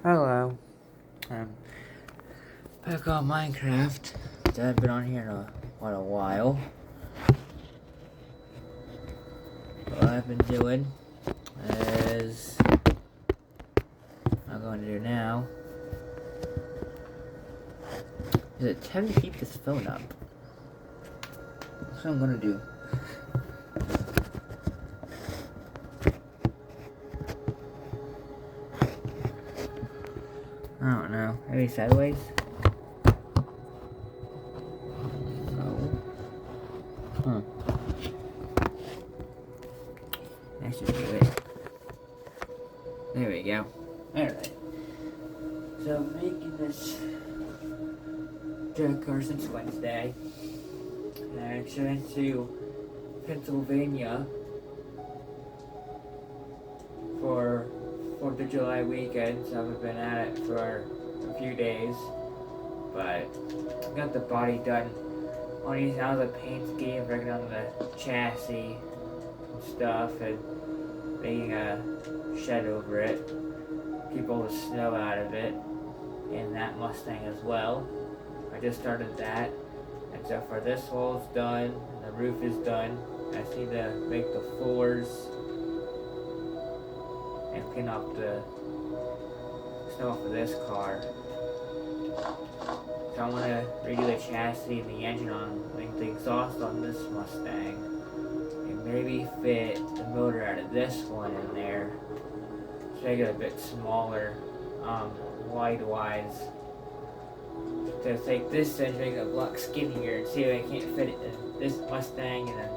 Hello. I'm back on Minecraft. I've been on here in quite a while. What I've been doing is I'm going to do now is attempt to keep this phone up. That's what I'm going to do. I don't know. Maybe sideways? No. Huh. That should do it. There we go. Alright. So I'm making this drug car since Wednesday. And I actually went to Pennsylvania for 4th of July weekend, so I've been at it for a few days. But I got the body done on these now the paint scheme, breaking on the chassis and stuff, and making a shed over it, keep all the snow out of it, and that Mustang as well. I just started that, and so for this wall's done, and the roof is done. I just need to make the floors and clean off the snow off of this car. So I want to redo the chassis and the engine on, like the exhaust on this Mustang, and maybe fit the motor out of this one in there, so make it a bit smaller, wide-wise. To take this engine, make it a lot skinnier, and see if I can't fit it in this Mustang and then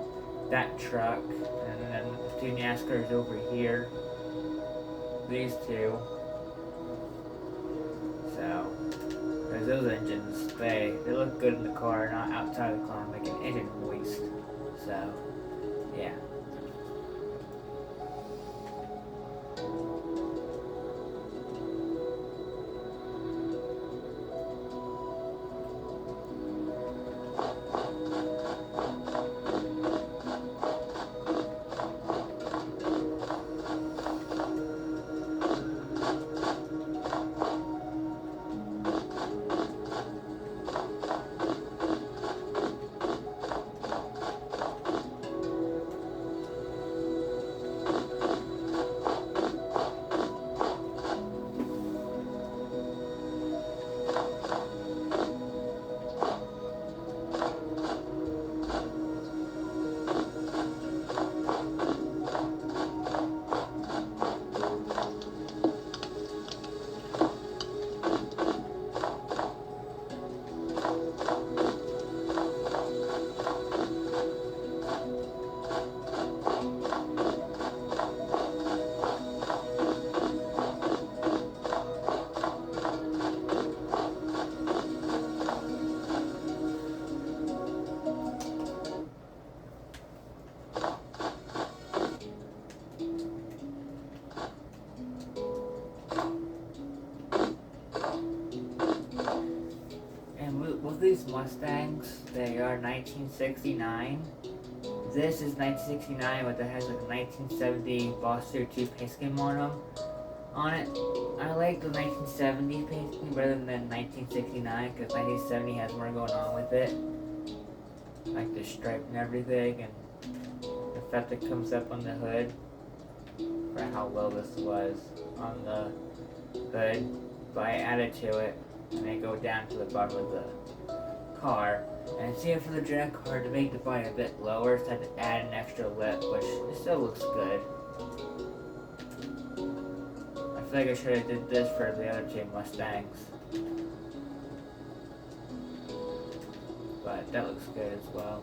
that truck, and then the two NASCARs over here. These two. So, because those engines, they look good in the car, not outside of the car, making engine waste. So, yeah. With these Mustangs, they are 1969. This is 1969, but that has like a 1970 Boss 2 paint scheme on it. I like the 1970 paint scheme better than 1969 because 1970 has more going on with it, like the stripe and everything, and the fact that comes up on the hood for how low this was on the hood. But I added to it, and they go down to the bottom of the car. And see it for the drag car to make the body a bit lower, so I had to add an extra lip, which it still looks good. I feel like I should have did this for the other two Mustangs, but that looks good as well.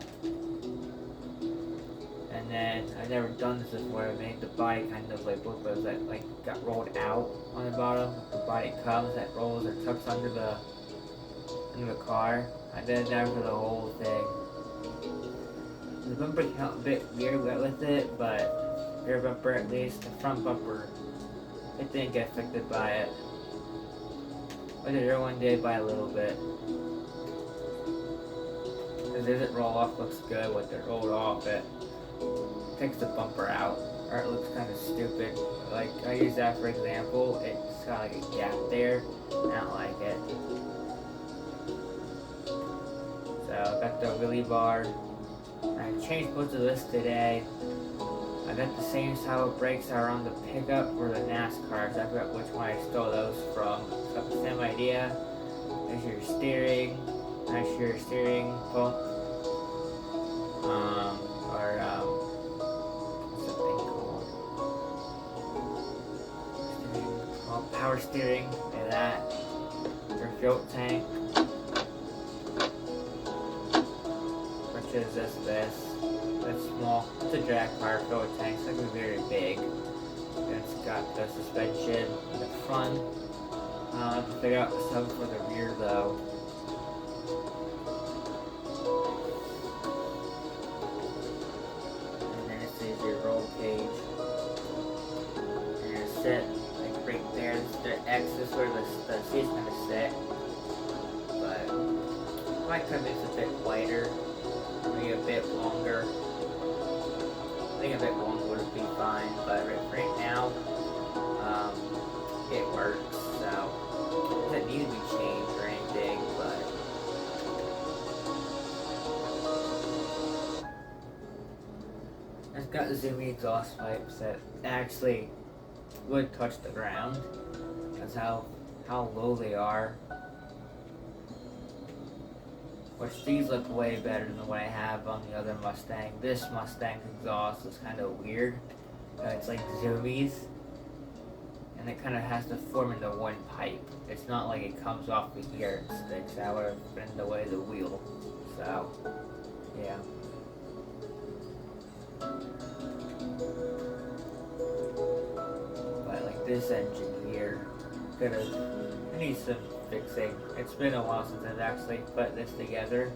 And then I've never done this before. I made the body kind of like look like got rolled out on the bottom. The body comes, that rolls or tucks under the car. I did that for the whole thing. The bumper came out a bit weird with it, but rear bumper, at least the front bumper, it didn't get affected by it. But the rear one did by a little bit. Because it doesn't roll off, looks good. With it rolled off, it takes the bumper out. or it looks kind of stupid. Like, I use that for example, it's got like a gap there, I don't like it. So, I got the wheelie bar. I changed most of this today. I got the same style of brakes that are on the pickup for the NASCARs. I forgot which one I stole those from. It's got the same idea. There's your steering. That's your steering pump. What's that thing called? Steering pump, power steering. Like that. Your fuel tank. Which is this. It's small. It's a drag car fuel tank. It's not gonna be very big. And it's got the suspension in the front. I have to figure out something for the rear though. And then this is your roll cage. And it's set like right there. This is the X. This is where the seat's gonna sit. But I might cut this a bit wider. Maybe a bit longer. I think a bit longer would be fine, but right now, it works, so it doesn't need to be changed or anything, but it's got zoomy exhaust pipes that actually would touch the ground. That's how low they are. Which these look way better than what I have on the other Mustang. This Mustang's exhaust is kind of weird. It's like zoomies. And it kind of has to form into one pipe. It's not like it comes off the gear and sticks. That would have been the way of the wheel. So, yeah. But like this engine here, it needs some fixing. It's been a while since I've actually put this together.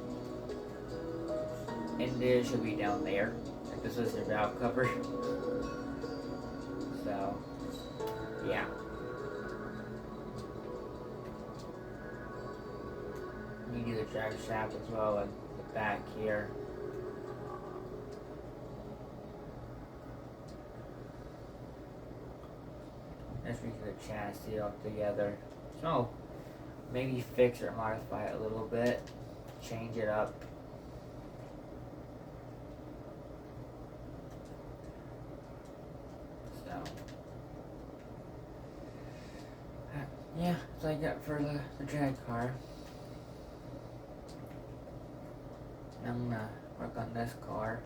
And it should be down there. Like this is your valve cover. So, yeah. You do the drag shaft as well at the back here. Let's redo the chassis all together. So, maybe fix or modify it a little bit. Change it up. So, yeah, that's all I got for the drag car. I'm gonna work on this car.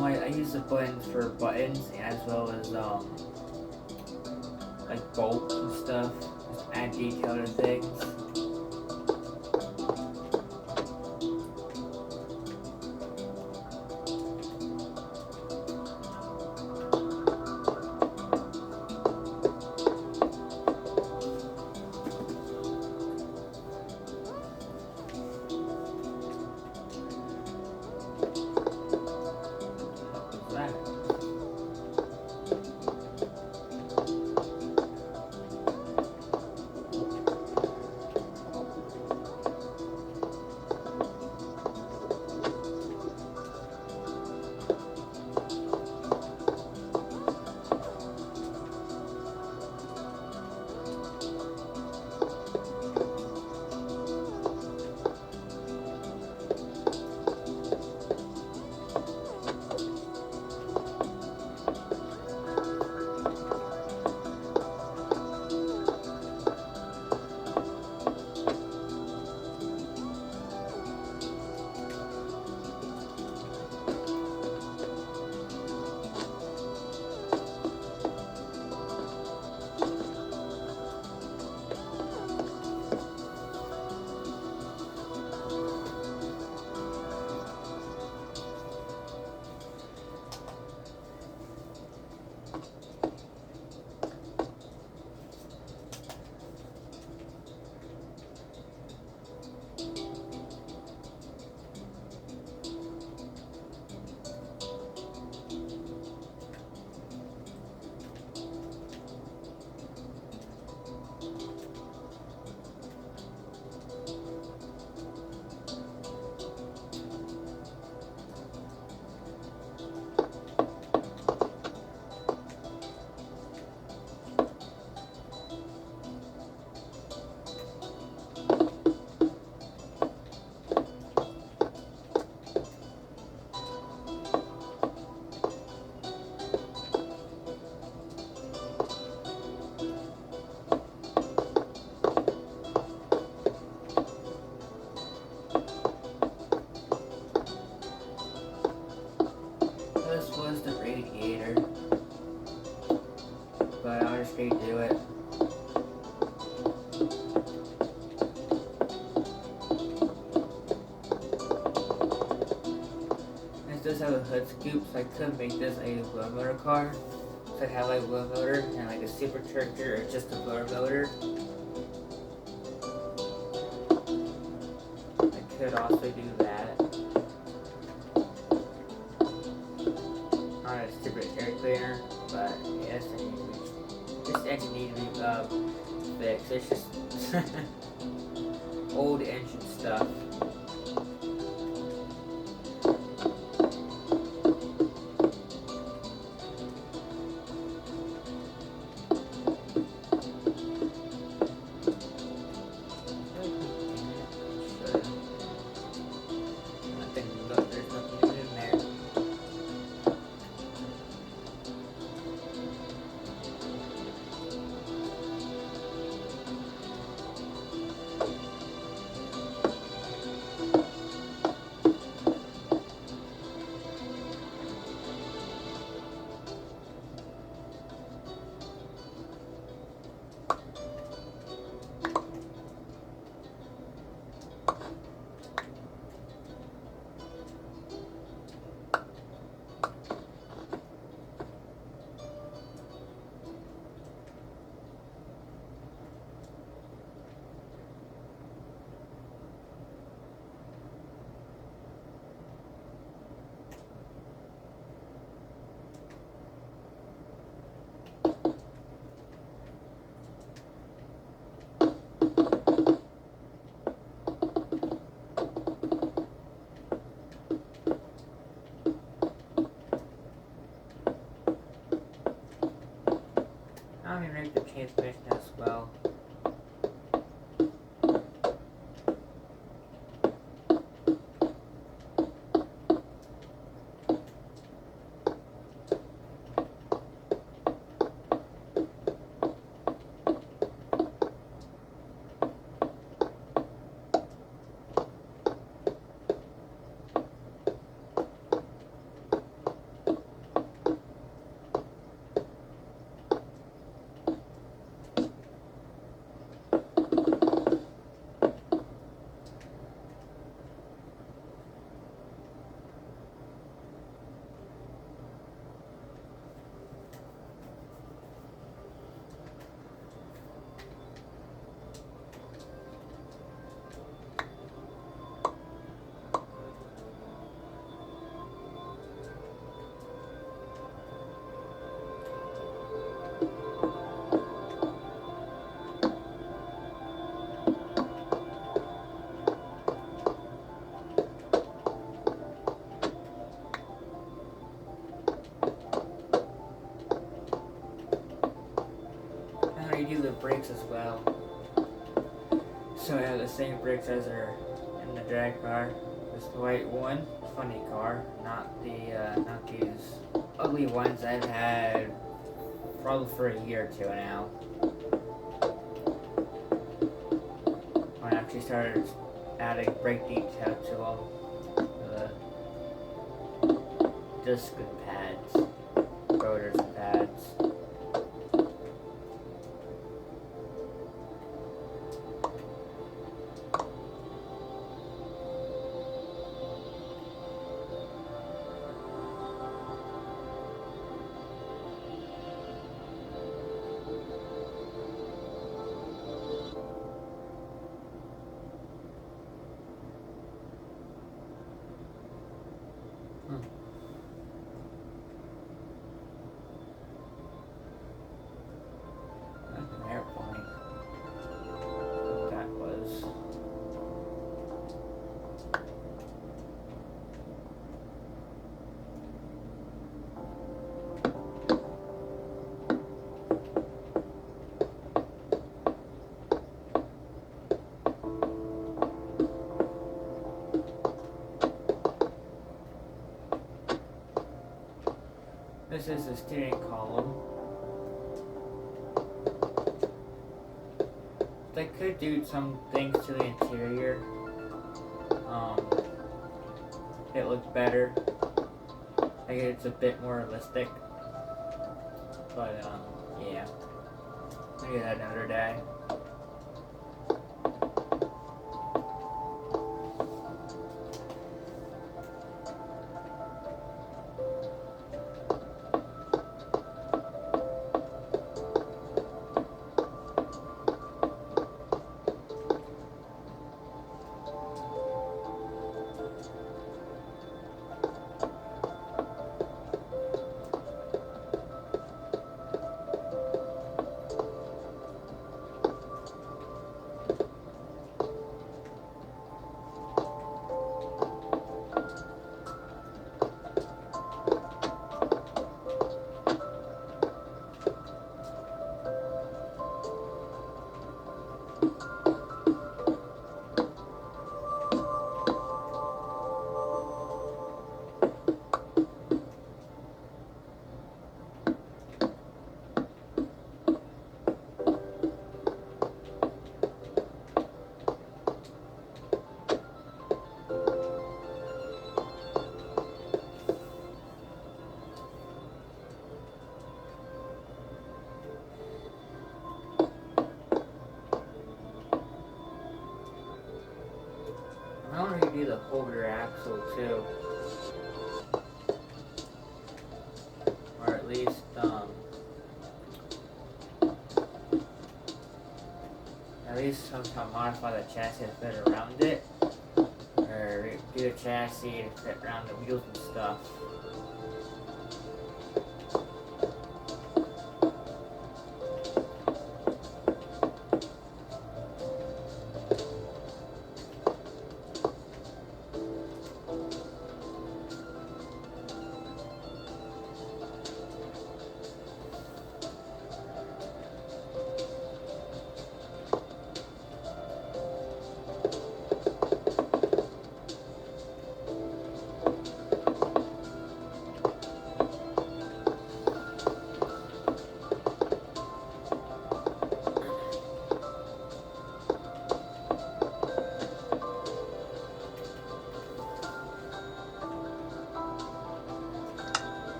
I use the buttons for buttons as well as like bolts and stuff. Just add detail to things. this was the radiator, but I'll just redo it. This does have a hood scoop, so I could make this a blower motor car. So I have like a blower motor and like a supercharger or just a blower motor. I could also do that. Not a stupid air cleaner, but yes, this engine needs to be fixed. It's just old engine stuff. I'm gonna make the transmission as well. Do the brakes as well. So I have the same brakes as are in the drag car. This white one, funny car, not these ugly ones I've had probably for a year or two now. When I actually started adding brake detail to them, disc and pads, rotors and pads. That's an airplane. What that was. This is the steering column. They could do some things to the interior. It looks better. Like it's a bit more realistic. But yeah. I'll do that another day. I want to redo the whole rear axle too. Or at least, somehow modify the chassis to fit around it. Or do the chassis to fit around the wheels and stuff.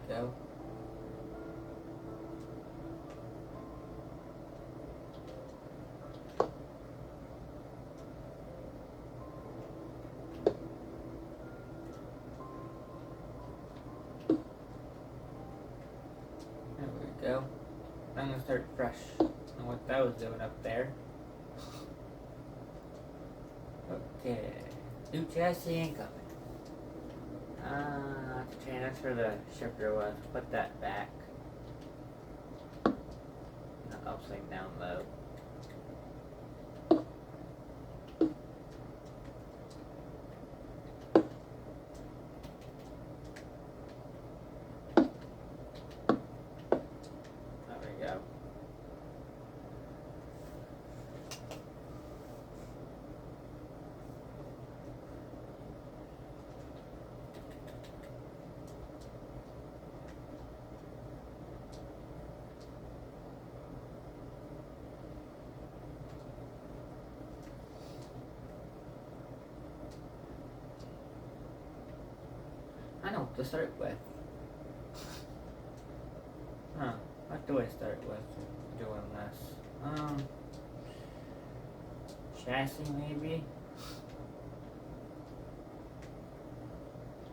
Go. There we go. I'm gonna start fresh on what that was doing up there. Okay. New chassis incoming. Okay, that's where the shifter was. Put that back. In the upside down mode. There we go. I know what to start with. Huh. What do I start with doing this? Chassis maybe?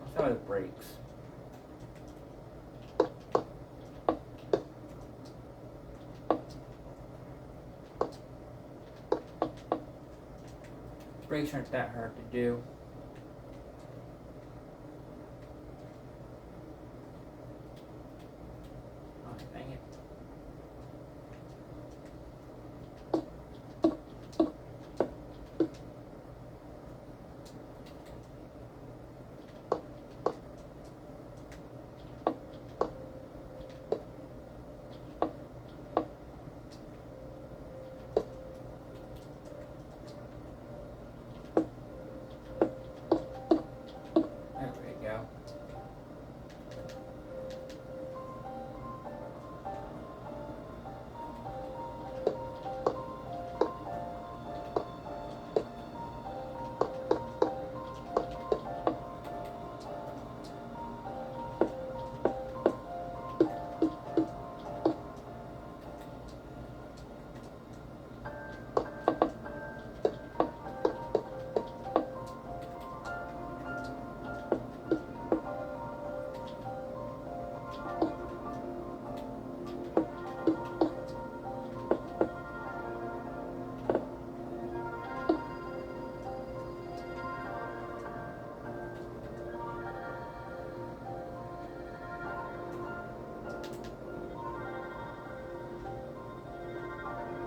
I'll start with brakes. Brakes aren't that hard to do.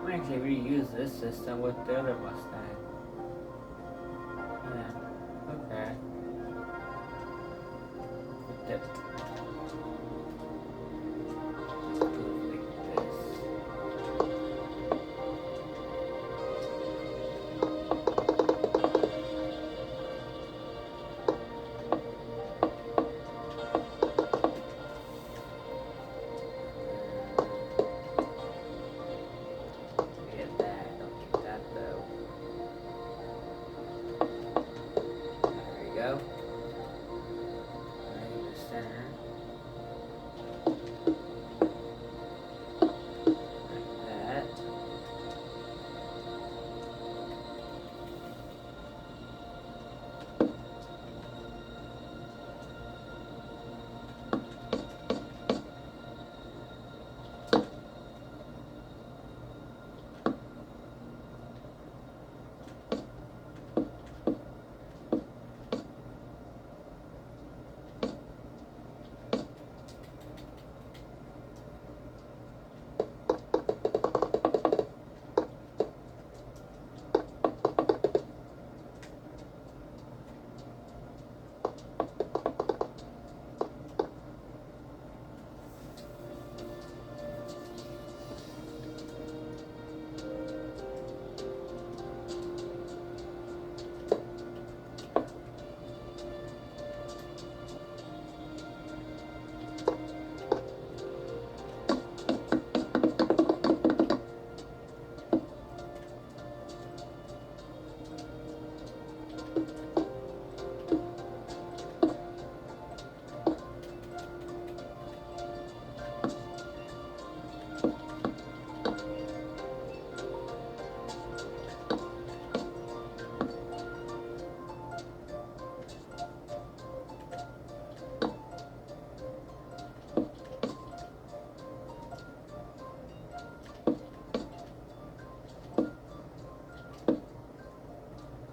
might actually reuse this system with the other Mustang. Yeah, okay. Dip. Go. Right in the center. Like that.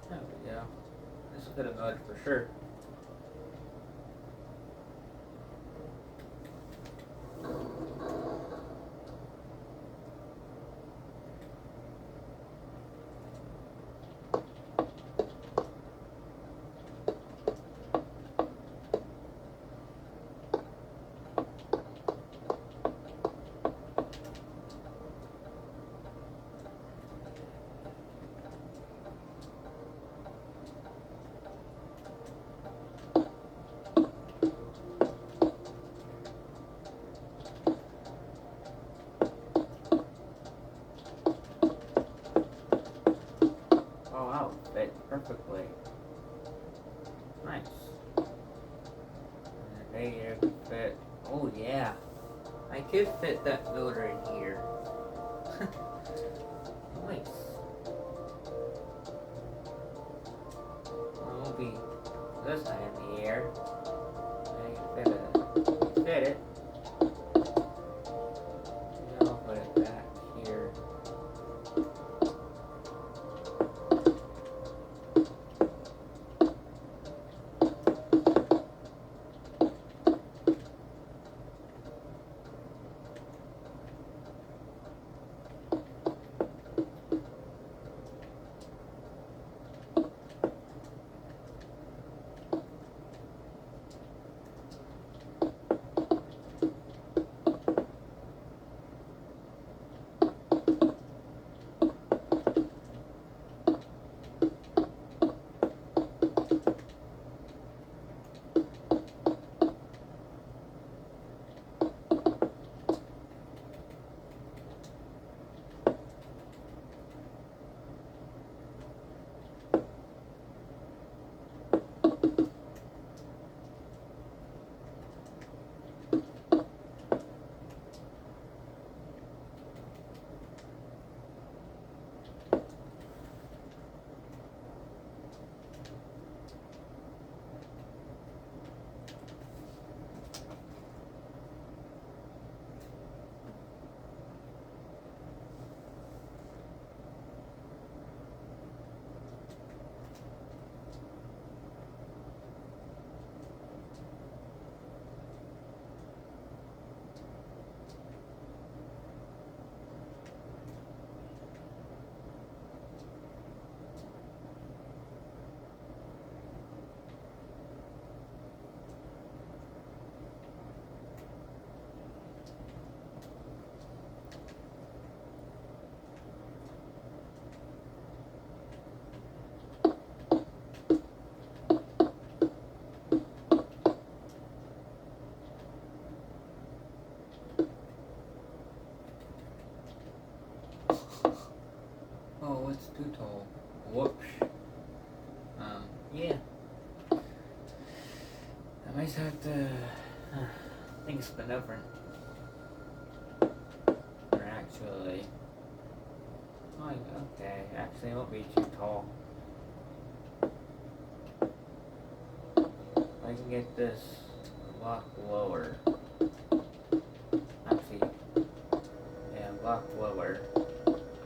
There we go. This could have mowed for sure. Oh wow, fit perfectly. Nice. And the radiator could fit. Oh yeah. I could fit that motor in here. Nice. Well, it won't be this high in the air. I can fit it. I'll put it back here. too tall. Whoops. Yeah. I might have to think something different. Or actually, oh, okay, actually it won't be too tall. I can get this a lot lower. Actually, yeah, a lot lower.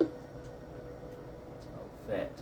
It'll fit.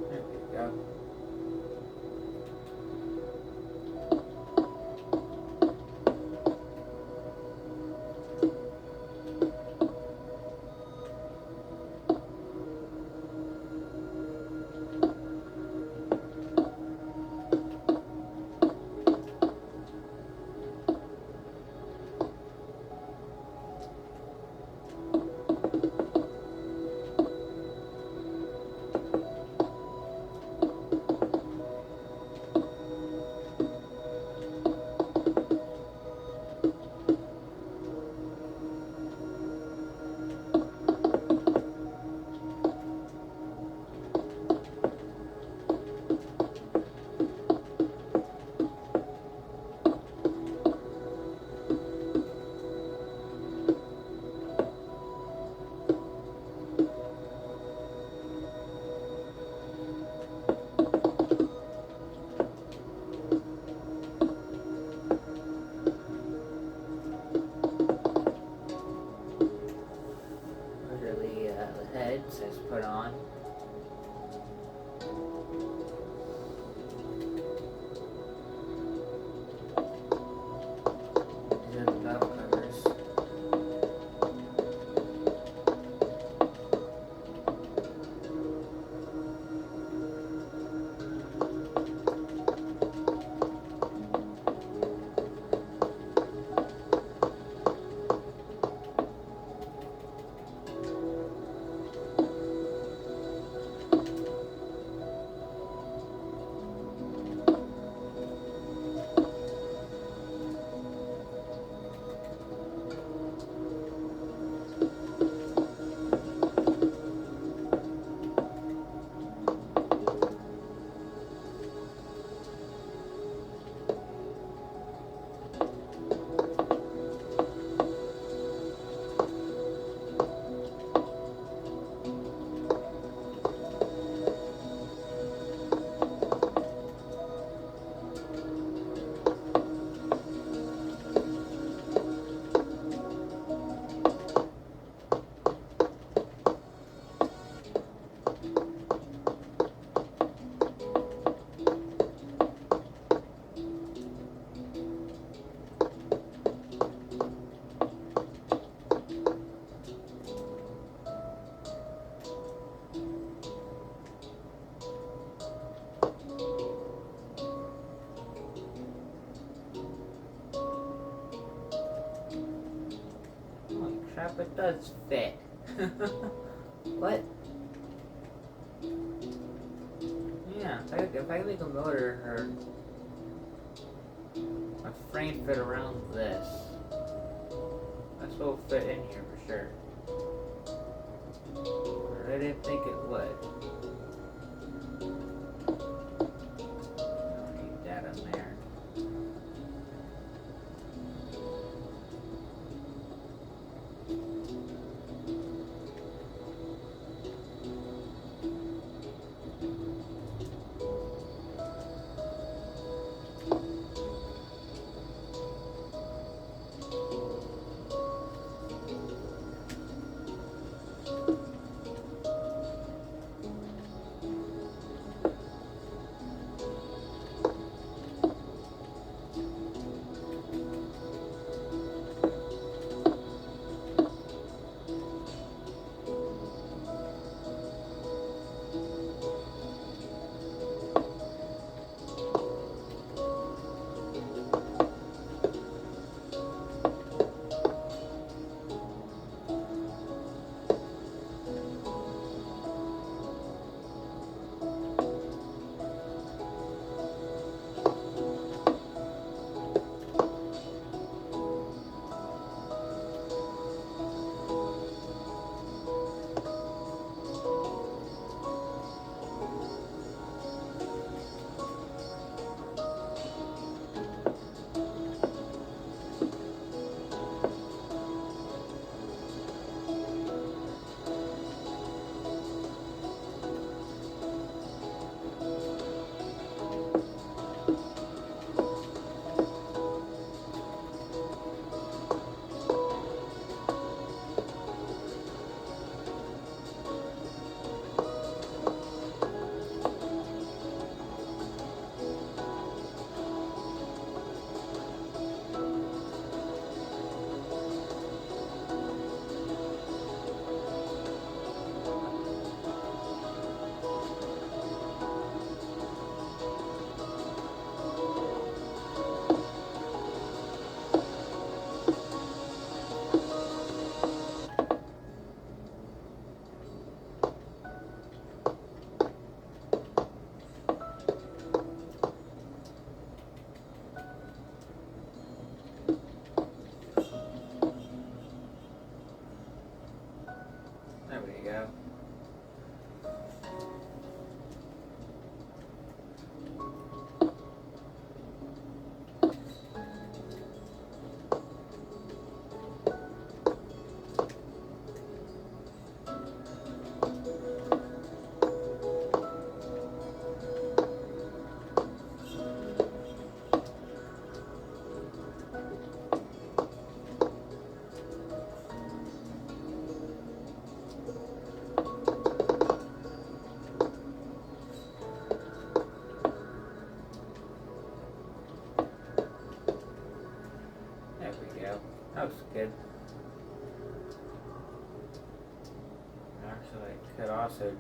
There we go. The head says put on. These are the valve covers. Holy crap, it does fit. What? Yeah, if I make a motor or a frame fit around this, this will fit in here for sure. But I didn't think it would. Don't need that in there.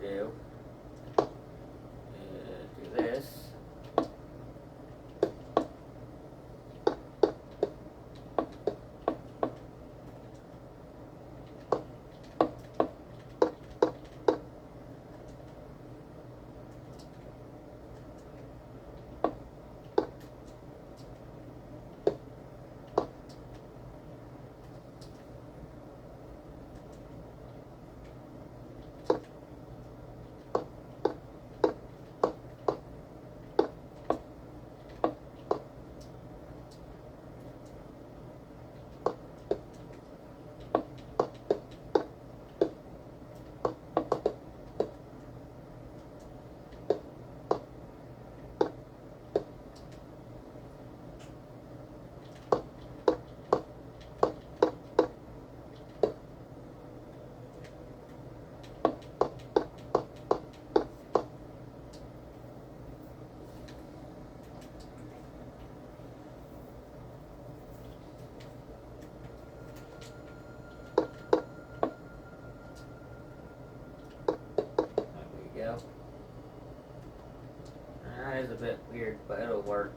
do is do this. There we go. That is a bit weird, but it'll work.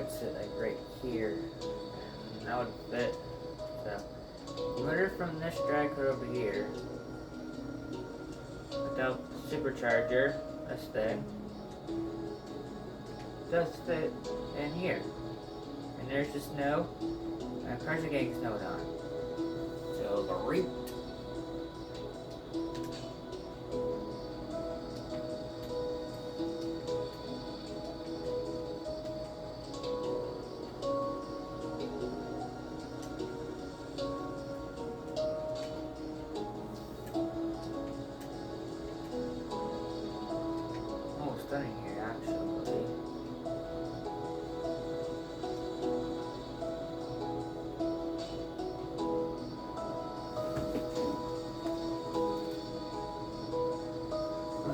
puts it like right here, and that would fit. So you run it from this drag code over here without supercharger. This thing does fit in here, and there's the snow. And cars are getting snowed on. So great. Oh, stunning here actually.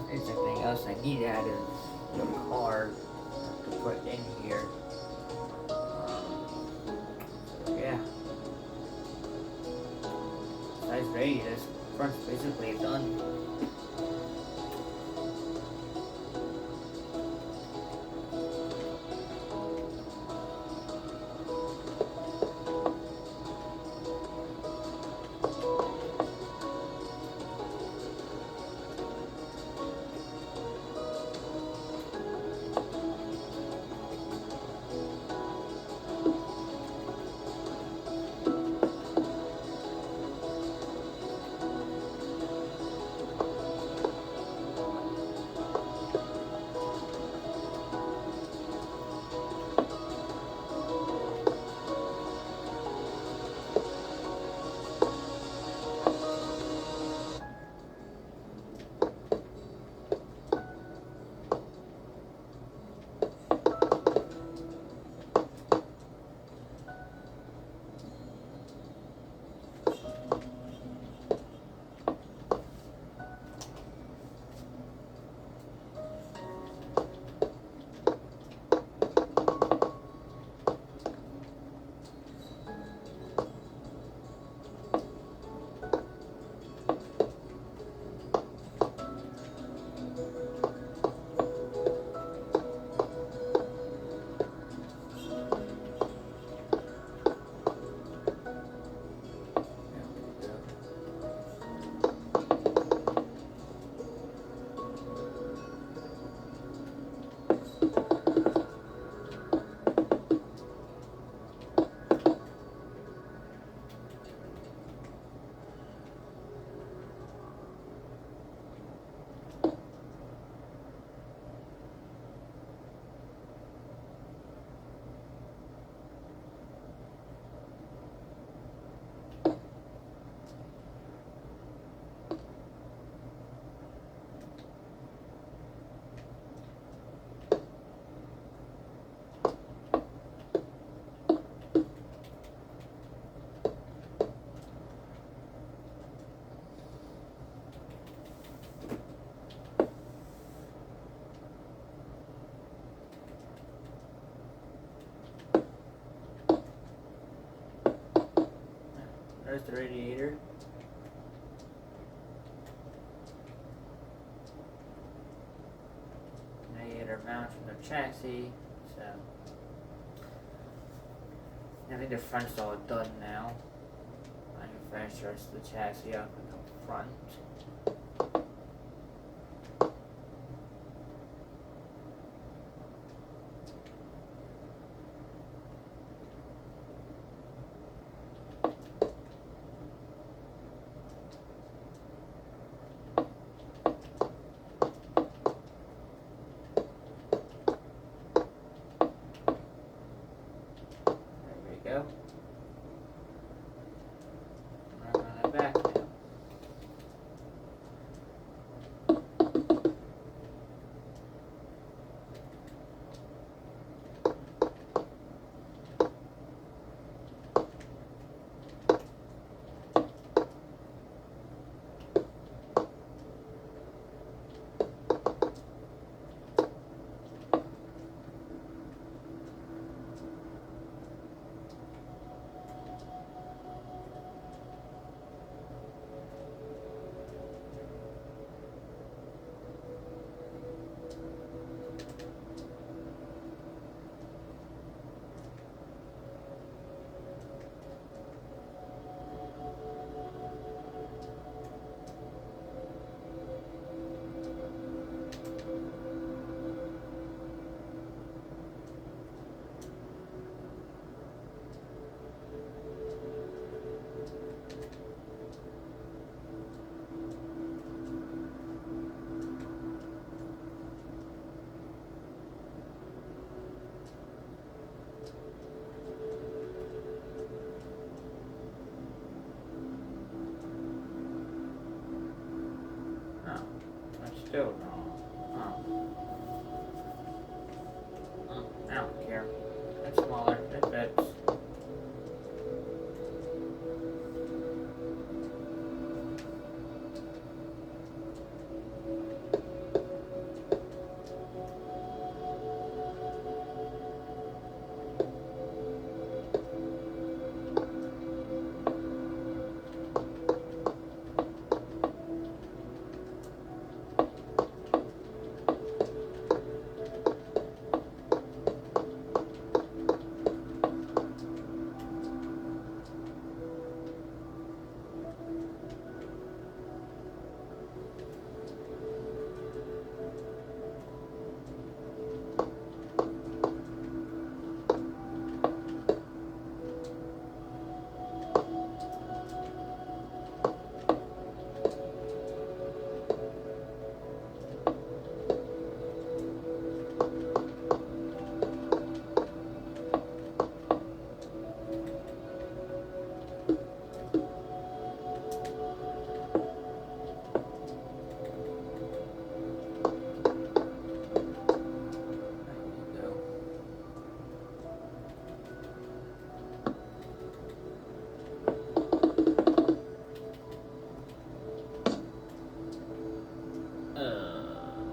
There's something else I need out of the car to put in here. So yeah. Besides ready, this front's basically done. There's the radiator. Radiator mounts from the chassis. So I think the front's all done now. I can finish the rest of the chassis up in the front. Go. Right on the back now. Still no. I don't care. It's smaller. It fits.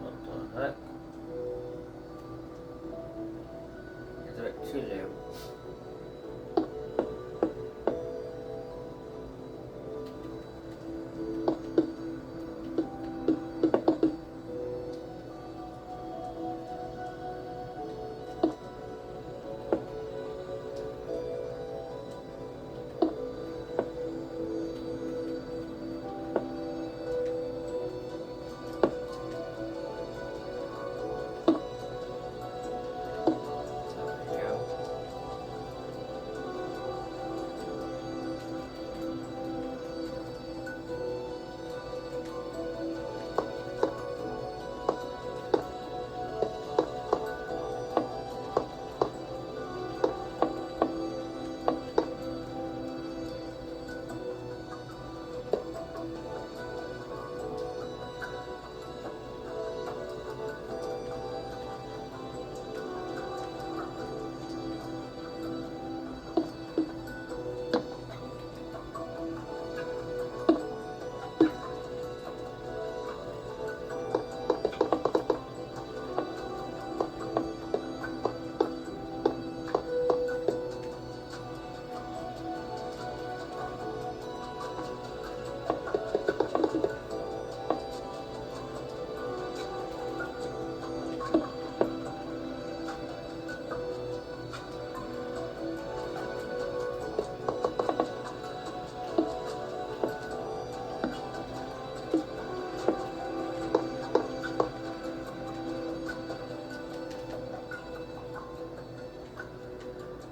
What the heck? It's a bit too low.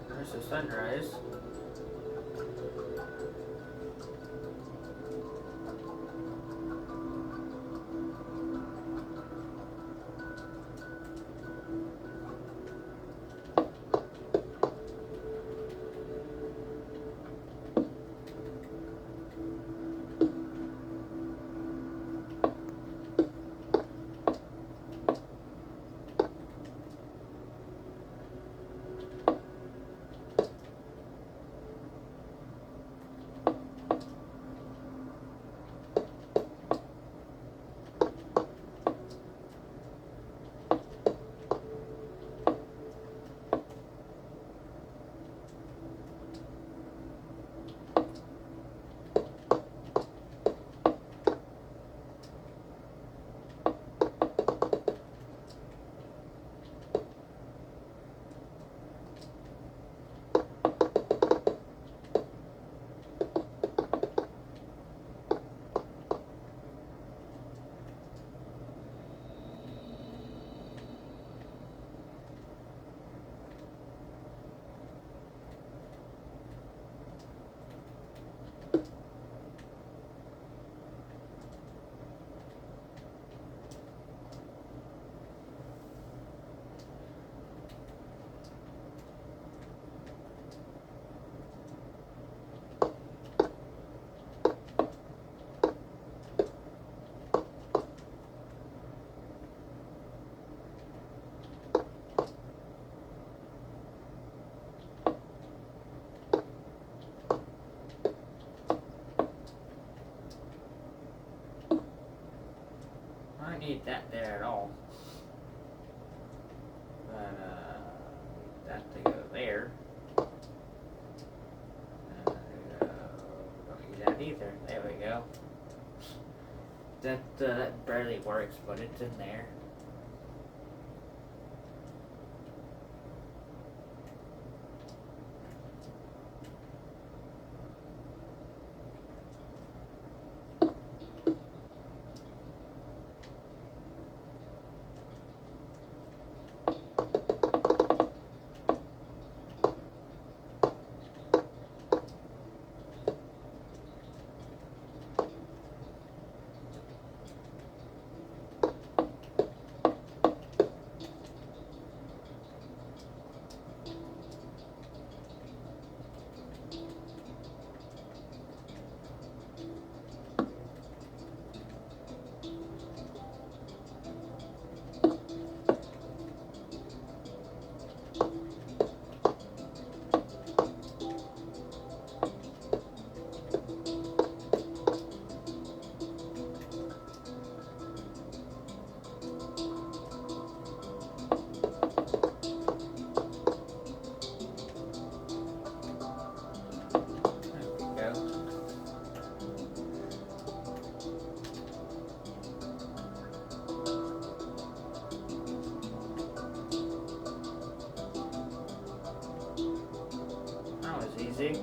There's the sunrise. need that there at all. But, that to go there. Don't need that either. There we go. That barely works, but it's in there. Easy.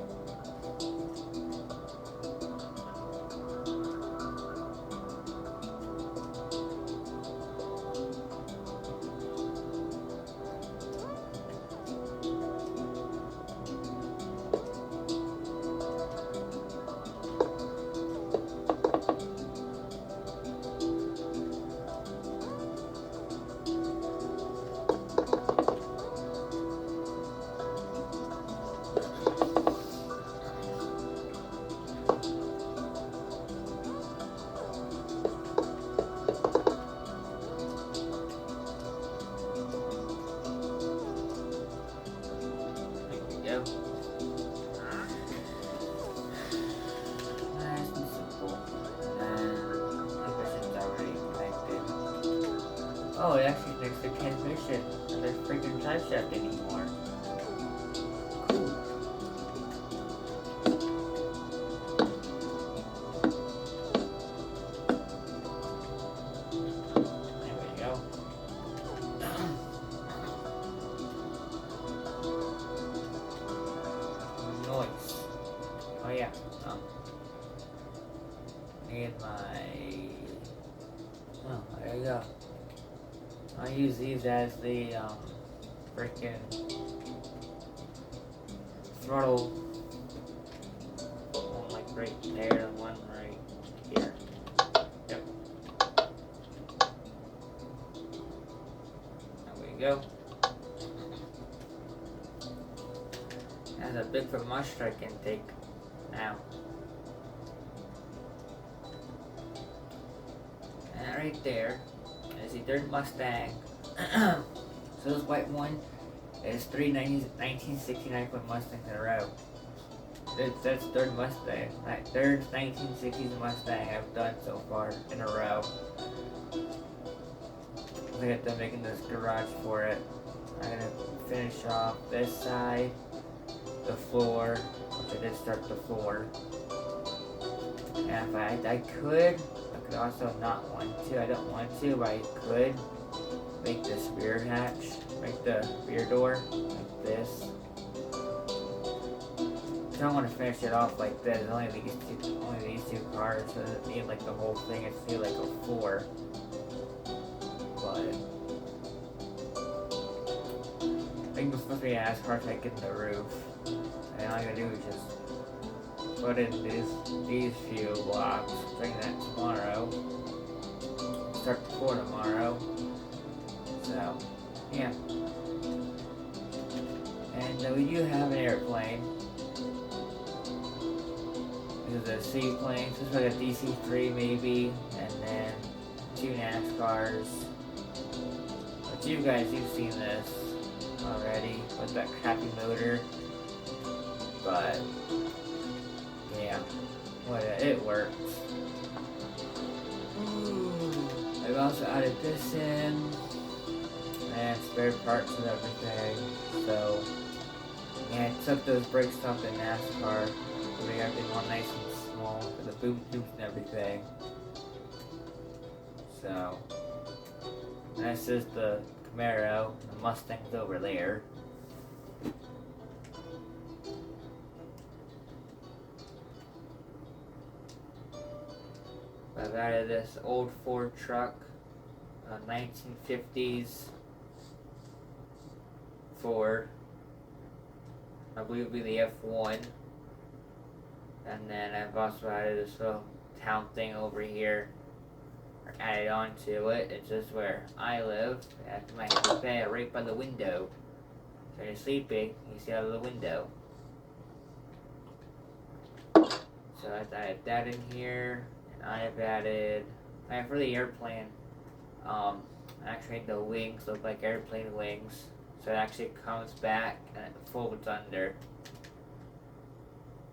Oh, it actually connects the transmission. And there's freaking time shaft anymore. Cool. There we go. Noise. Oh yeah. Need my... Oh, there you go. I use these as the freaking throttle. One like right there and one right here. Yep. There we go. That's a big for my strike intake now. And right there is the third Mustang. So this white one is 1969 Mustangs in a row. That's third Mustang. Third 1960s Mustang I've done so far in a row. Look at them making this garage for it. I'm gonna finish off this side, the floor, which I did start the floor. And if I could also not want to. I don't want to, but I could make this rear hatch, make the rear door like this. I don't want to finish it off like this. Only these two cars, so it doesn't need like the whole thing. It's need like a 4. But I think it's supposed to be as hard as I get in the roof. And all I gotta do is just put in these few blocks, bring that tomorrow, start the floor tomorrow, so, yeah. And we do have an airplane. This is a seaplane, so it's like a DC-3 maybe, and then 2 NASCARs. But you guys, you've seen this already, with that crappy motor, but yeah, well, it works. It I've also added this in, and spare parts and everything. So, yeah, I took those brakes off the NASCAR, to make everything all nice and small, with the boom tubes and everything. So, this is the Camaro, the Mustang's over there. I've added this old Ford truck, 1950s Ford. I believe it'll be the F1. And then I've also added this little town thing over here, added onto it. It's just where I live. That's my bed right by the window. So when you're sleeping, you see out of the window. So I've added that in here. I've added, for the airplane, actually the wings look like airplane wings, so it actually comes back and it folds under.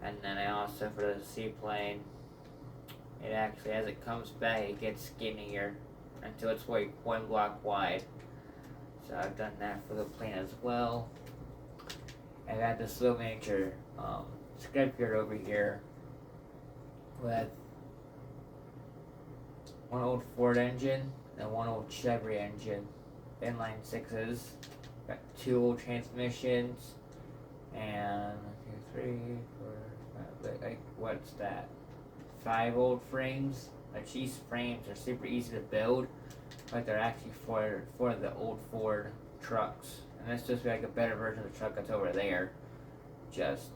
And then I also, for the seaplane, it actually, as it comes back, it gets skinnier until it's like 1 block wide. So I've done that for the plane as well. I got this little miniature scrapyard over here with one old Ford engine and one old Chevy engine, inline sixes. Got 2 old transmissions and 2, 3, 4, 5, what's that? 5 old frames. Like these frames are super easy to build, but they're actually for the old Ford trucks. And this just like a better version of the truck that's over there. Just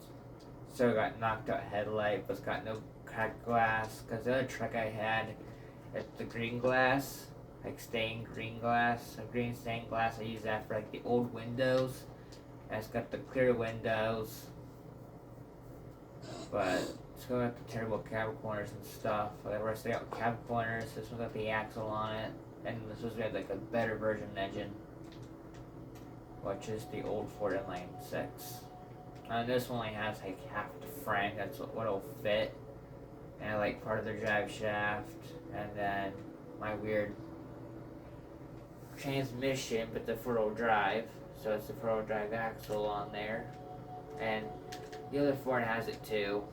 so it got knocked out headlight, but it's got no cracked glass. Cause the other truck I had, it's the green glass, like stained green glass, green stained glass. I use that for like the old windows. And it's got the clear windows, but it's got the terrible cab corners and stuff. Like the rest they got cab corners. This one's got the axle on it, and this was like a better version engine, which is the old Ford inline 6. And this one only has like half the frame. That's what'll fit, and like part of the drive shaft, and then my weird transmission, but the 4-wheel drive. So it's the 4-wheel drive axle on there, and the other Ford has it too.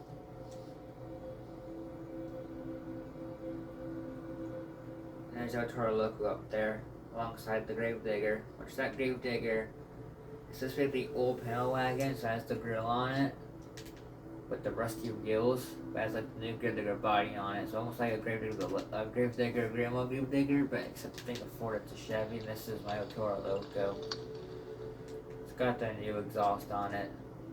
And there's our Toro Loco up there, alongside the Gravedigger, which that Gravedigger, it's just like the old panel wagon, so it has the grill on it, with the rusty wheels, but it has like the new Gravedigger body on it. It's almost like a Gravedigger, Grandma Gravedigger, but except think of Ford, it's a Chevy, and this is my Toro Loco. It's got the new exhaust on it.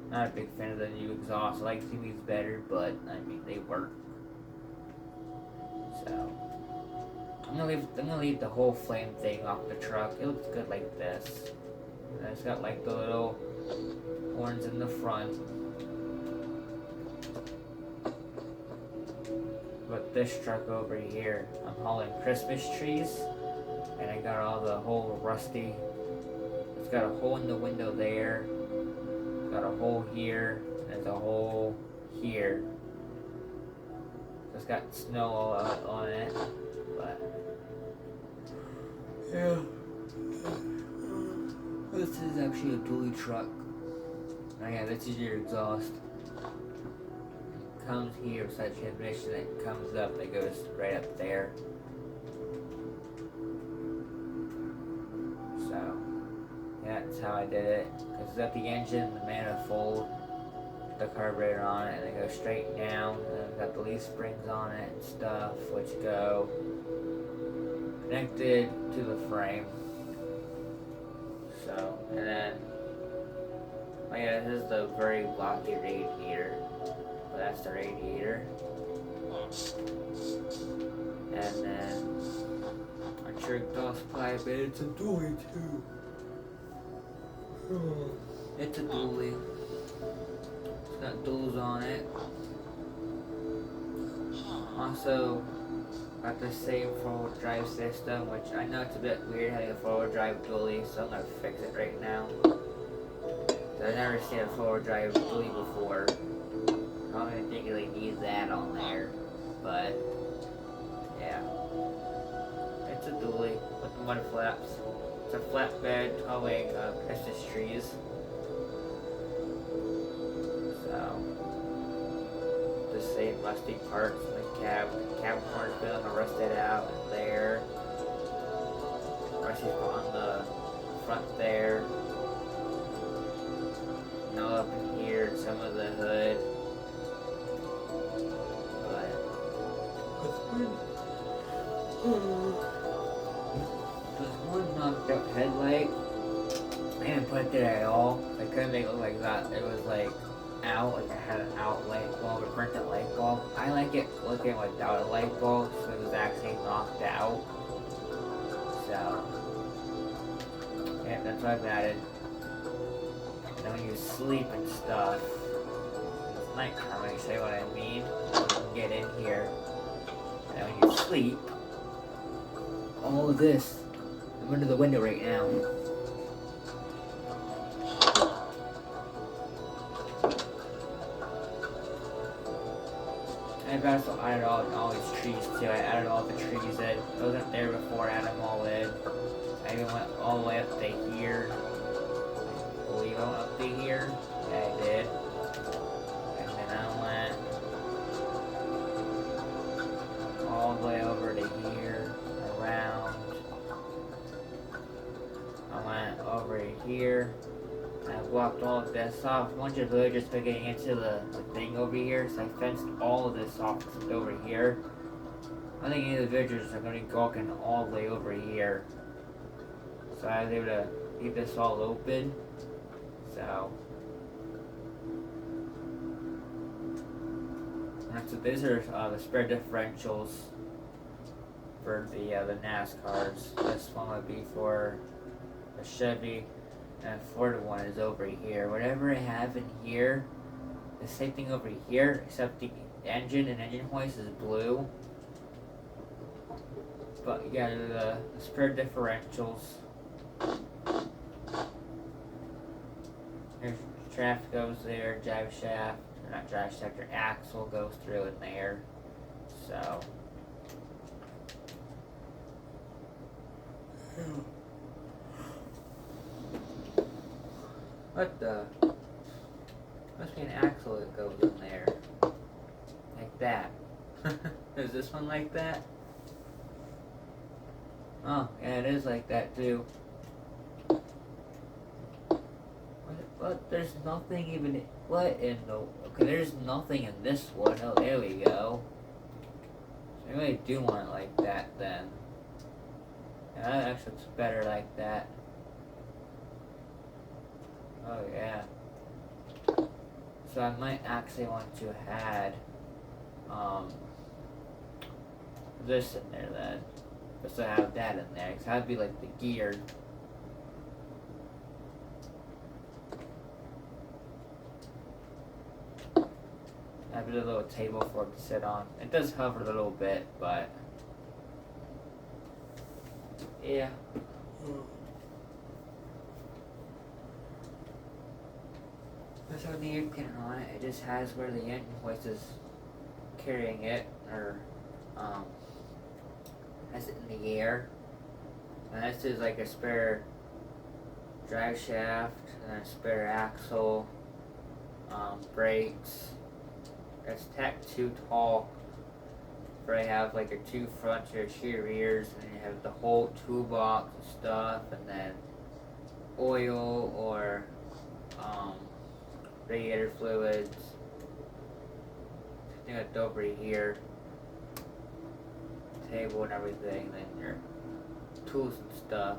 Not a big fan of the new exhaust. I like Kiwi's better, but I mean they work. So I'm gonna leave the whole flame thing off the truck. It looks good like this. And it's got like the little horns in the front. But this truck over here, I'm hauling Christmas trees, and I got all the whole rusty. It's got a hole in the window there. It's got a hole here. There's a hole here. It's got snow all out on it, but yeah. This is actually a dually truck. Oh yeah, this is your exhaust. It comes here, it's that transmission that comes up, that goes right up there. So, yeah, that's how I did it. Cause it's got the engine, the manifold, the carburetor on it, and they go straight down. And then it's got the leaf springs on it and stuff, which go connected to the frame. So, and then, oh yeah, this is the very blocky radiator. But that's the radiator. And then, our sure exhaust pipe, and it's a dually too. It's a dually. It's got duals on it. Also, got the same 4-wheel drive system, which I know it's a bit weird having a 4-wheel drive dually, so I'm gonna fix it right now. I've never seen a 4-wheel drive dually before. I don't even think you really need that on there, but yeah. It's a dually with the mud flaps. It's a flatbed towing Christmas trees. So, the same rusty parts in the cab. The cab corner's been rusted out in there. Rusty's on the front there. No, up in here, some of the hood. But there's one knocked out headlight. I didn't put it there at all. I couldn't make it look like that. It was like out, like I had an out light bulb, a burnt out light bulb. I like it looking without a light bulb, so it was actually knocked out. So, yeah, that's what I've added. And then when you sleep and stuff, it's nighttime, I say what I mean. You can get in here. And then when you sleep, all of this, I'm under the window right now. I've also added all these trees too. I added all the trees that wasn't there before, added them all in. I even went all the way up to here. I believe I went up to here. Yeah, I did. And then I went all the way over to here, around. I went over here. I blocked all of this off. A bunch of villagers been getting into the thing over here, so I fenced all of this off over here. I think any of the villagers are going to be walking all the way over here. So I was able to keep this all open. So, so these are the spare differentials for the NASCARs. This one would be for the Chevy. And Florida one is over here. Whatever I have in here, the same thing over here, except the engine and engine hoist is blue. But you got the spare differentials. There's shaft goes there, drive shaft, or not drive shaft, your axle goes through in there. So. What the? Must be an axle that goes in there. Like that. Is this one like that? Oh, yeah, it is like that too. But there's nothing even. What in the. Okay, there's nothing in this one. Oh, there we go. So I really do want it like that then. Yeah, that actually looks better like that. Oh yeah. So I might actually want to add this in there then. Just to have that in there, because that'd be like the gear. That'd be a little table for it to sit on. It does hover a little bit, but yeah. There's no need pin on it. It just has where the engine hoist is carrying it, or has it in the air. And this is like a spare drive shaft and a spare axle, brakes. It's tacked too tall. For I have like a 2 fronts or 2 rears, and you have the whole toolbox and stuff, and then oil or radiator fluids. I think that's over here. Table and everything, and then your tools and stuff.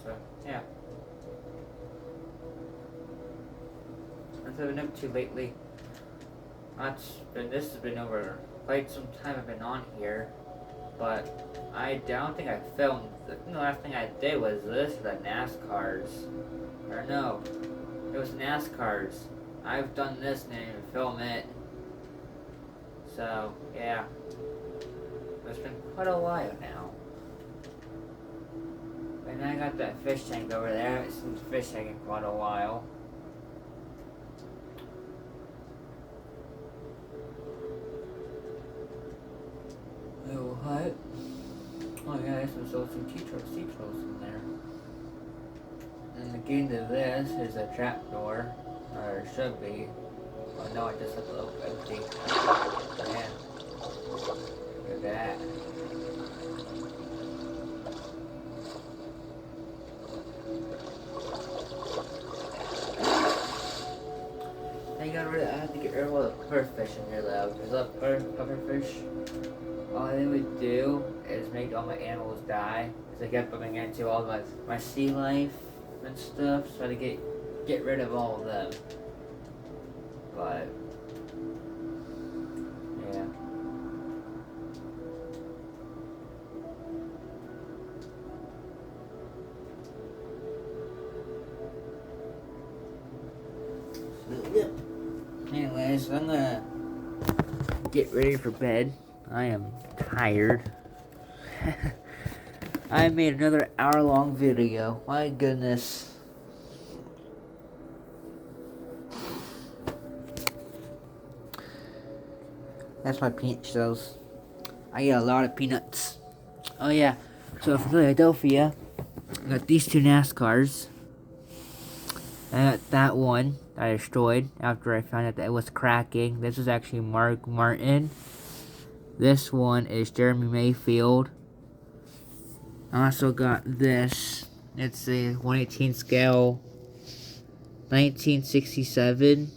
So, yeah. That's what I've been up to lately. This has been over quite some time I've been on here, but I don't think I filmed. I think the last thing I did was this, the NASCARs. Or no, it was NASCARs. I've done this and I didn't even film it. So, yeah. It's been quite a while now. And I got that fish tank over there. I haven't seen the fish tank in quite a while. But, oh yeah, there's some sea trolls in there. And the gate to this is a trapdoor, or it should be. Oh no, I just left it open empty. Man, look at that. I have to get rid of all the pufferfish in here though, because pufferfish, all they would do is make all my animals die. Because I kept bumping into all my sea life and stuff, so I had to get rid of all of them. But yeah. Yep. Anyways, I'm gonna get ready for bed. I am tired. I made another hour-long video. My goodness. That's my peanut shells. I get a lot of peanuts. Oh yeah. So from Philadelphia, I got these two NASCARs. I got that one that I destroyed after I found out that it was cracking. This is actually Mark Martin. This one is Jeremy Mayfield. I also got this. It's a 1/18 scale 1967.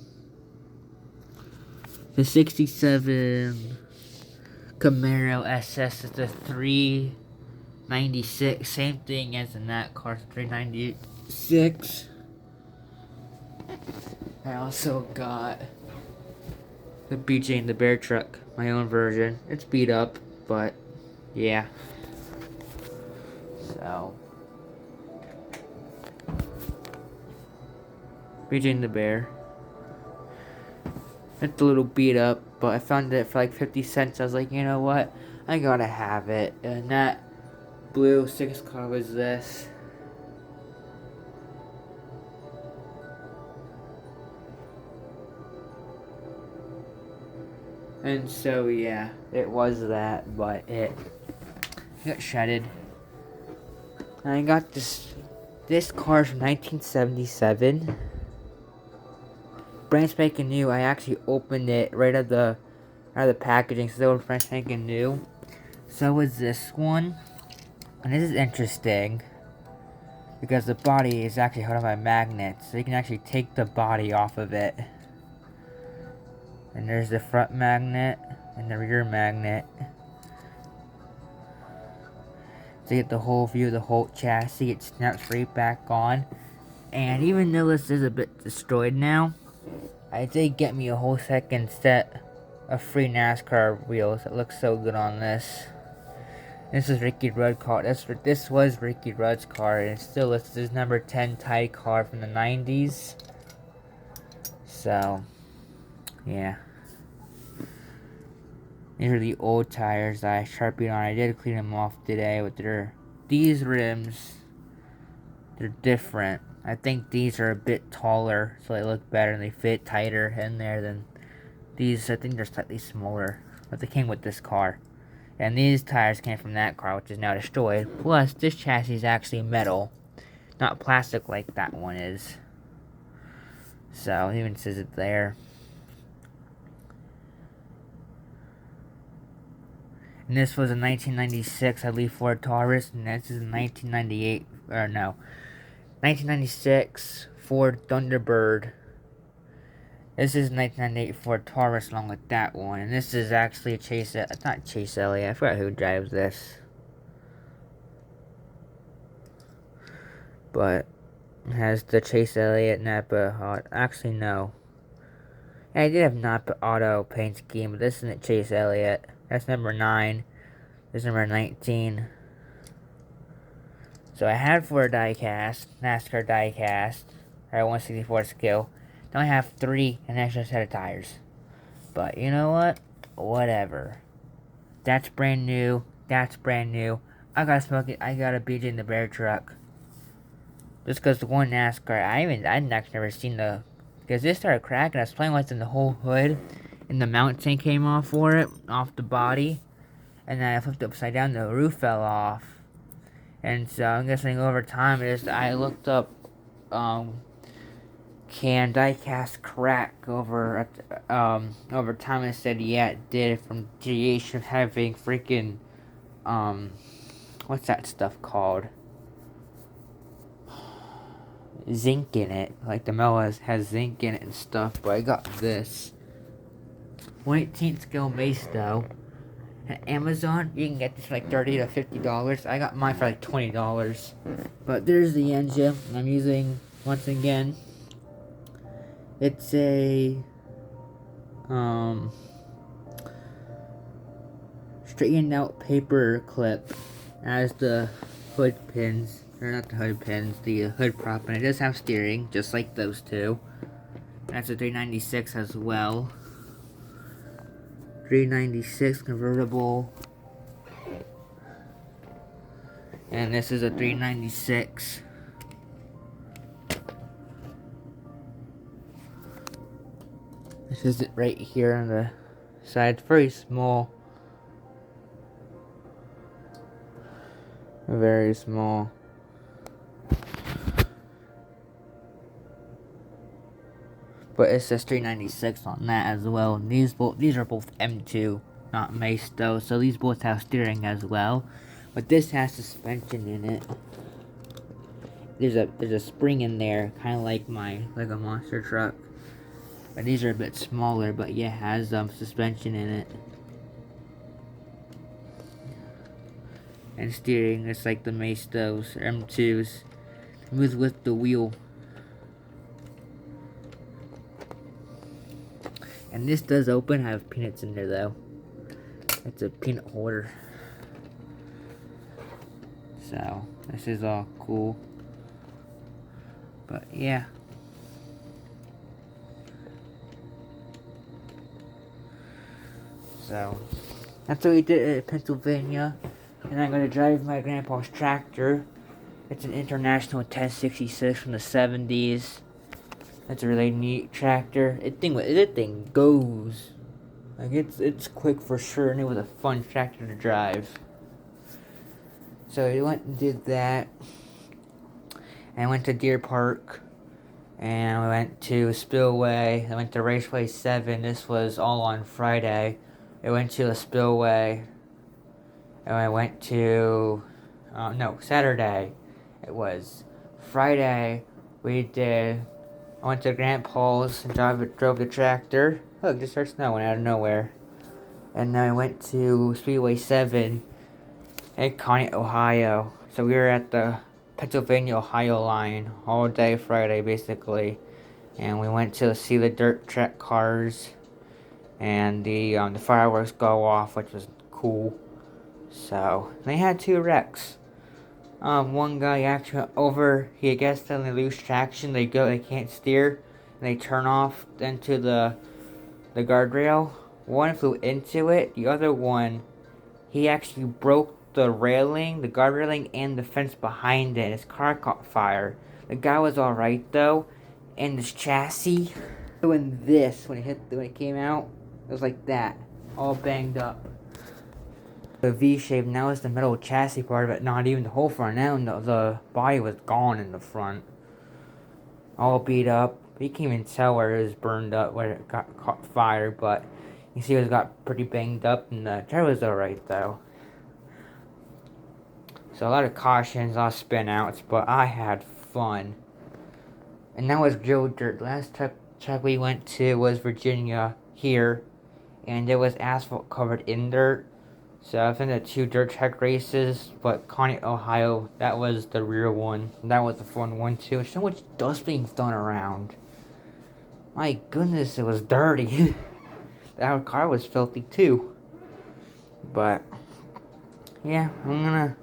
The 67 Camaro SS is the 396. Same thing as in that car, 396. I also got the BJ and the Bear truck, my own version. It's beat up, but yeah. So, BJ and the Bear. It's a little beat up, but I found it for like 50 cents. I was like, you know what? I gotta have it. And that blue 6 car was this. And so, yeah, it was that, but it got shredded. And I got this car from 1977. Brand spanking new. I actually opened it right out of the packaging, so it was brand spanking new. So was this one. And this is interesting because the body is actually held on by magnets, so you can actually take the body off of it. And there's the front magnet and the rear magnet. To get the whole view of the whole chassis, it snaps right back on. And even though this is a bit destroyed now, I did get me a whole second set of free NASCAR wheels. It looks so good on this. This is Ricky Rudd's car. This was Ricky Rudd's car, and it's still listed as number 10 Thai car from the 90s. So, yeah. These are the old tires that I sharpied on. I did clean them off today with these rims. They're different. I think these are a bit taller, so they look better and they fit tighter in there than these. I think they're slightly smaller, but they came with this car. And these tires came from that car, which is now destroyed. Plus, this chassis is actually metal, not plastic like that one is. So, it even says it there. And this was a 1996, I believe, Ford Taurus, and this is a 1998, or no, 1996 Ford Thunderbird. This is 1998 Ford Taurus along with that one, and this is actually a Chase, it's not Chase Elliott, I forgot who drives this. But it has the Chase Elliott Napa, actually no. Yeah, I did have Napa Auto paint scheme, but this isn't Chase Elliott. That's number 9. This is number 19. So I had 4 diecast, NASCAR diecast, or 164 scale. Now I have 3 an extra set of tires. But you know what? Whatever. That's brand new. That's brand new. I gotta smoke it. I got a BJ in the Bear truck. Just because the one NASCAR, I'd actually never seen the, because this started cracking. I was playing with it in the whole hood, and the mount tank came off for it, off the body. and then I flipped it upside down, the roof fell off. And so I'm guessing over time, I looked up, can diecast crack over time? I said, yeah, it did, from radiation of having freaking, what's that stuff called? Zinc in it. Like the metal has zinc in it and stuff. But I got this 1/18 scale mace though. At Amazon, you can get this for like $30 to $50. I got mine for like $20. But there's the engine I'm using once again. It's a straightened out paper clip as the hood pins, or not the hood pins, the hood prop, and it does have steering, just like those two. That's a 396 as well. 396 convertible. And this is a 396. This is it right here on the side. It's very small. Very small. But it says 396 on that as well. And these are both M2, not Mace though. So these both have steering as well. But this has suspension in it. There's a spring in there, kind of like a monster truck. But these are a bit smaller, but yeah, it has suspension in it. And steering, just like the Mace those M2s. Moves with the wheel. And this does open. I have peanuts in there though. It's a peanut holder. So this is all cool. But yeah. So that's what we did at Pennsylvania. And I'm gonna drive my grandpa's tractor. It's an International 1066 from the 70s. That's a really neat tractor. That thing goes. Like it's quick for sure, and it was a fun tractor to drive. So we went and did that. And I went to Deer Park. And we went to Spillway. I went to Raceway 7. This was all on Friday. I went to a Spillway. And I went to Saturday. It was Friday. I went to Grandpa's and drove the tractor. Look, it just started snowing out of nowhere. And then I went to Speedway 7 in Conneaut, Ohio. So we were at the Pennsylvania-Ohio line all day Friday, basically. And we went to see the dirt track cars. And the fireworks go off, which was cool. So, they had 2 wrecks. One guy actually went over, he guessed that they lose traction, they can't steer, and they turn off into the guardrail. One flew into it, the other one, he actually broke the railing, the guard railing, and the fence behind it. His car caught fire. The guy was alright though, and his chassis, when it came out, it was like that, all banged up. The V-shape, now is the metal chassis part of it, not even the whole front end. The body was gone in the front. All beat up. You can't even tell where it was burned up, where it caught fire, but you see it got pretty banged up, and the driver was alright though. So a lot of cautions, a lot of spin outs, but I had fun. And that was real dirt. Last track we went to was Virginia here, and it was asphalt covered in dirt. So I've been to 2 dirt track races, but Conneaut, Ohio, that was the real one. That was the fun one too. There's so much dust being thrown around. My goodness, it was dirty. Our car was filthy too. But yeah, I'm gonna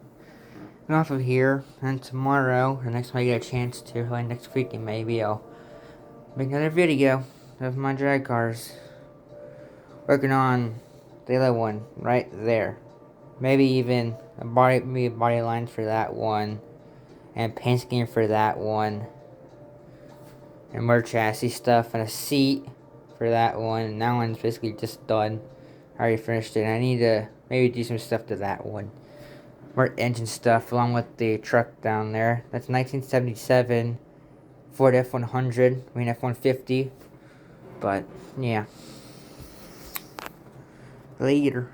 get off of here, and tomorrow, or next time I get a chance to, like next weekend maybe, I'll make another video of my drag cars. Working on the other one right there. Maybe even a body line for that one, and paint scheme for that one, and more chassis stuff, and a seat for that one. And that one's basically just done. I already finished it. I need to Maybe do some stuff to that one. More engine stuff along with the truck down there. That's 1977 Ford F-100. I mean F-150. But, yeah. Later.